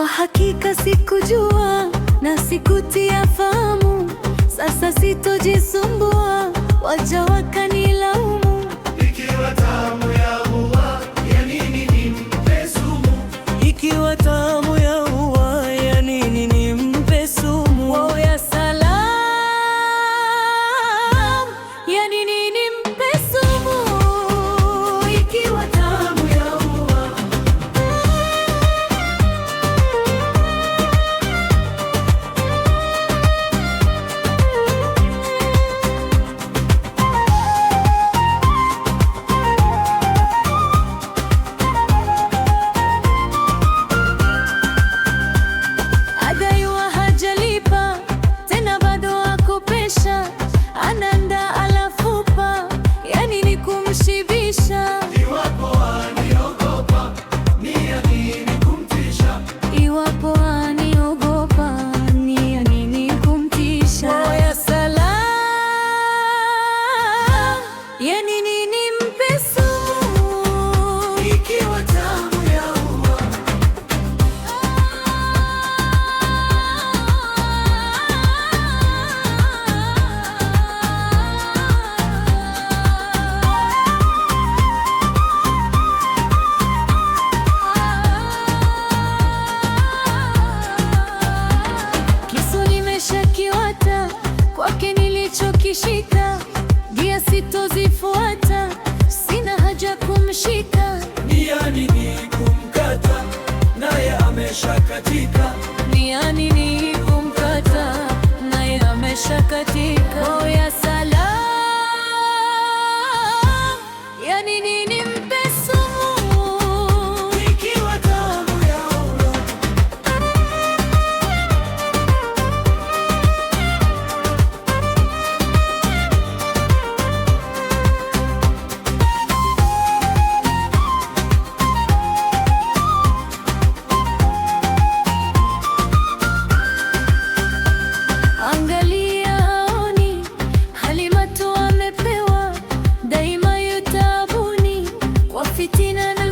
Kwa hakika sikujua na sikutia fahamu, sasa sitojisumbua, waja wakanilaumu. Ikiwa tamu ya ua, ya nini nimpe sumu? Ikiwa tamu ya ua, ya nini nimpe sumu? Oh, ya salam, ya nini nimpe sumu? Ikiwa tamu ya ua. Adaiwa hajalipa, tena bado akopesha, ananda alafupa, yani ni kumshibisha. Iwapo aniogopa, ni ya nini kumtisha? Iwapo aniogopa, ni ya nini kumtisha? Oh, ya salam, ya nini nimpe sumu? Ikiwa tamu ya ua, kisu nimeshakiwata, kwake nilichokishika, gia sitozifuata, sina haja kumshika. ni ya nini kumkata? Naye ameshakatika. Ni ya nini kumkata, naye ameshakatika? Oh, ya salam, ya nini nimpe sumu? Ikiwa tamu ya ua, Angalia haoni, Halimatu amepewa, daima yutabuni kwa fitina na